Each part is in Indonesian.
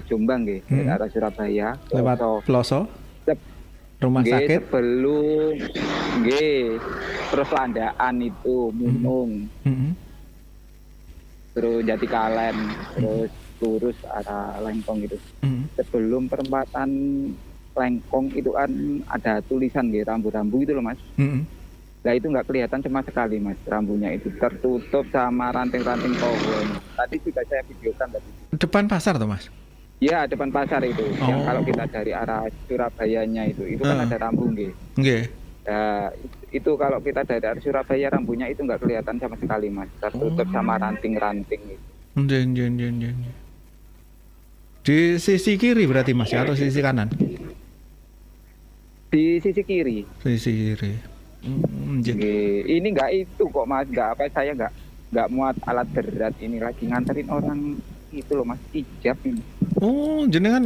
Jombang nggih, dari arah Surabaya, Lewat Ploso. Ploso, Sep rumah nggih, sakit. sebelum nggih, terus Landaan itu, Mm-mm. Munung, Mm-mm. terus Jatikalen, Mm-mm. terus lurus arah Lengkong itu. Mm-mm. Sebelum perempatan Lengkong itu kan ada tulisan nggih, rambu-rambu itu loh Mas. Mm-mm. Nah itu nggak kelihatan sama sekali Mas, rambunya itu tertutup sama ranting-ranting pohon. Tadi juga saya videokan tadi. Depan pasar tuh Mas? Ya, depan pasar itu. Yang kalau kita Oh, dari arah Surabayanya itu kan heeh. ada rambu nggih. Nggih. Nah, itu kalau kita dari arah Surabaya rambunya itu nggak kelihatan sama sekali Mas. Tertutup sama Oh, ranting-ranting itu. nggih, nggih, nggih, nggih, nggih. Di sisi kiri berarti Mas ya atau sisi kanan? Di sisi kiri. Sisi kiri. Nggih. Nggih. Ini nggak itu kok Mas, nggak apa saya nggak muat alat berat ini lagi nganterin orang itu loh Mas, ijab ini. Oh, jenengan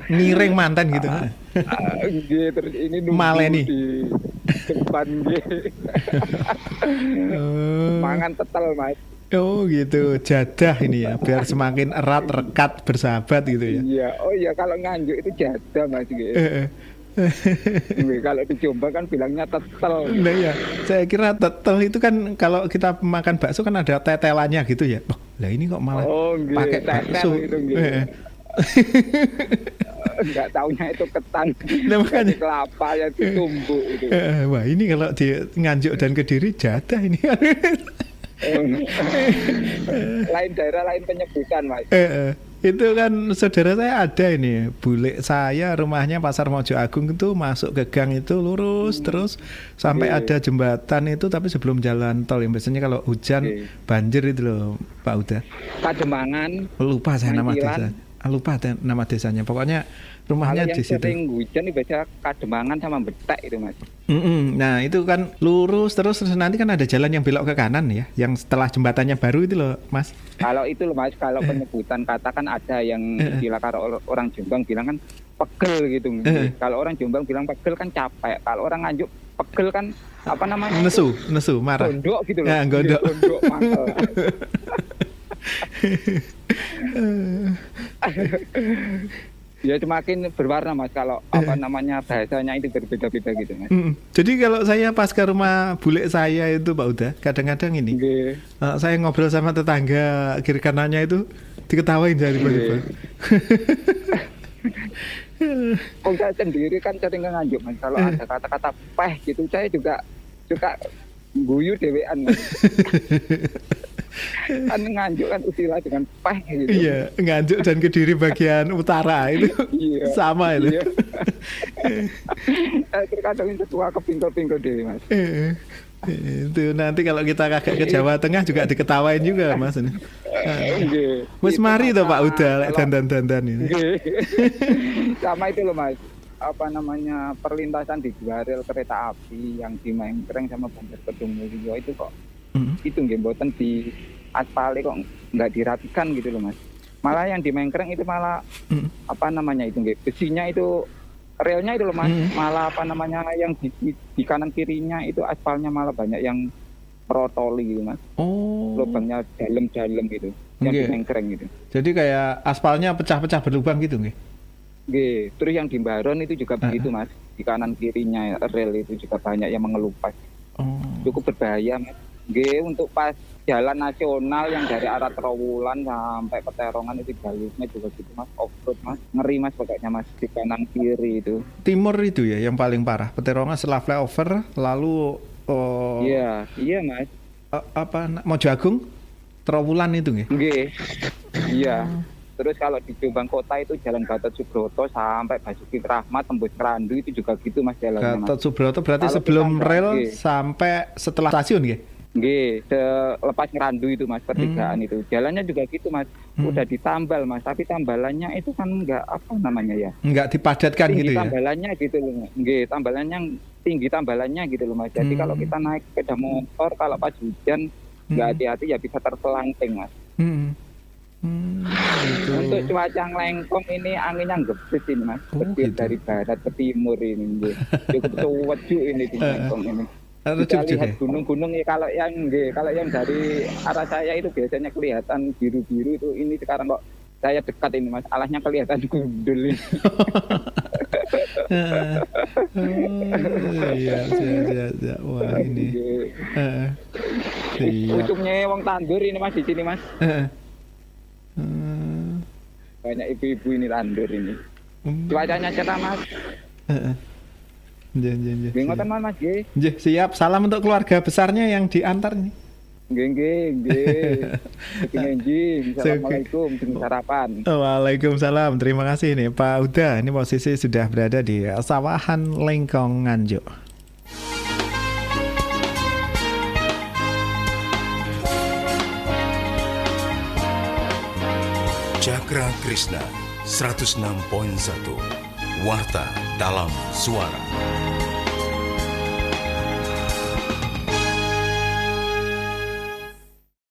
ngiring mantan gitu. Nggih, terus ini nunggu Maleni. di depan nggih. Oh, Mangan tetel Mas. oh gitu. Jadah ini ya, biar semakin erat, rekat, bersahabat gitu ya. Iya, oh iya kalau nganjuk itu jadah Mas nggih. Eh, eh. Nggih, kalau di Jombang kan bilangnya tetel. Nah ya, saya kira tetel itu kan kalau kita makan bakso kan ada tetelannya gitu ya. Oh, lah ini kok malah Oh nggih, pakai tetel bakso. itu nggih. Eh, eh. Enggak taunya itu ketan Nah dari makanya, kelapa yang ditumbuk itu. wah ini kalau di Nganjuk dan Kediri jadah ini. Lain daerah lain penyebutan Mas. Itu kan saudara saya ada ini, bule saya rumahnya Pasar Mojo Agung itu masuk ke gang itu lurus terus sampai Nggih, ada jembatan itu tapi sebelum jalan tol yang biasanya kalau hujan nggih. banjir itu loh Pak Uda. Kademangan, Lupa saya nama desa. Mangkilan. Lupa nama desanya. Pokoknya Kalau rumahnya yang di situ. sering hujan itu biasa Kademangan sama Betek itu Mas. Mm-mm. Nah itu kan lurus terus nanti kan ada jalan yang belok ke kanan ya, yang setelah jembatannya baru itu loh Mas. Kalau itu loh Mas, kalau Eh, penyebutan kata kan ada yang eh, istilah kalau orang Jombang bilang kan pegel gitu. eh. Kalau orang Jombang bilang pegel kan capek. Kalau orang Nganjuk pegel kan apa namanya itu Nesu, marah. gondok gitu loh. Ya, Nggih, gondok. gondok mangkel. Ya semakin berwarna Mas kalau apa namanya bahasanya itu berbeda-beda gitu Mas. Jadi kalau saya pas ke rumah bule saya itu Pak Uda, kadang-kadang ini Nggih, saya ngobrol sama tetangga kiri kanannya itu diketawain dari tiba-tiba. nggih. Oh, saya sendiri kan sering nganjuk Mas kalau ada kata-kata peh gitu saya juga suka guyu dhewean Mas. Kan nganjuk kan istilah dengan peh gitu. Iya, Nganjuk dan Kediri bagian utara itu Iya. sama itu. Iya. Terkadang itu tua kepingkel-pingkel deh Mas. Itu nanti kalau kita kagak ke Jawa Tengah juga diketawain juga Mas. Nggih. Wis Itu mari to Pak sama Uda lek kalau dandan-dandan ini. nggih. Sama itu loh Mas. Apa namanya perlintasan di dua rel kereta api yang di Mengkreng sama Banjar Kedung Mulyo itu kok Mm. itu nggih mboten di aspal kok nggak dirapikan gitu loh Mas. Malah yang di Mengkreng itu malah Mm. apa namanya itu nggih besinya itu relnya itu loh Mas, Mm. malah apa namanya yang di kanan kirinya itu aspalnya malah banyak yang protoli gitu Mas. Oh, Lubangnya dalam-dalam gitu. Yang di nggih. Mengkreng gitu. Jadi kayak aspalnya pecah-pecah berlubang gitu nggih. Nggih, terus yang di Baron itu juga begitu Heeh. Mas. Di kanan kirinya rel itu juga banyak yang mengelupas. Oh. Cukup berbahaya Mas. Nggih, untuk pas jalan nasional yang dari arah Trowulan sampai Peterongan itu jalurnya juga gitu Mas, off-road Mas. Ngeri Mas pokoknya Mas di kanan kiri itu. Timur itu ya yang paling parah. Peterongan setelah flyover lalu Iya, iya Mas. Mojo Agung, Trowulan itu nggih. Nggih. Iya. Terus kalau di Jombang Kota itu Jalan Gatot Subroto sampai Basuki Rahmat tembus Kerandu itu juga gitu Mas jalannya Mas. Gatot Subroto berarti Kalau kita sebelum nggak, rel nggih. sampai setelah stasiun nggih. Nggih, lepas Ngerandu itu Mas, pertigaan itu. Jalannya juga gitu Mas. Udah ditambal Mas, tapi tambalannya itu kan enggak apa namanya ya. Nggak dipadatkan Tinggi gitu ya. tambalannya gitu loh. Nggih, tinggi tambalannya gitu loh Mas. Jadi kalau kita naik sepeda motor kalau pas hujan nggak hati-hati ya bisa terpelanting Mas. Gitu. Untuk cuaca Lengkong ini anginnya ngebis ini Mas. Oh, Petir gitu. dari barat ke timur ini. Nggih. Cukup sejuk ini di Lengkong ini. bisa Rejuk-rejuk ya? lihat gunung-gunung ya. Kalau yang dari arah saya itu biasanya kelihatan biru-biru itu. Ini sekarang kok saya dekat ini mas, alahnya kelihatan gundul ini. Oh, iya, siap. Wah ini. Heeh. Siap. Ucumnya wong tandur ini mas di sini mas. Heeh. Hmm. Banyak ibu-ibu ini tandur ini. Hmm. Cuacanya cerah mas. Heeh. Nggih. Nggih ngoten mas nggih. Nggih, siap. Salam untuk keluarga besarnya yang diantar nih. Nggih. Assalamualaikum, sarapan. Waalaikumsalam. Terima kasih nih Pak Uda. Ini posisi sudah berada di Sawahan Lengkong Nganjuk. Cakra Krishna 106.1 Warta dalam Suara.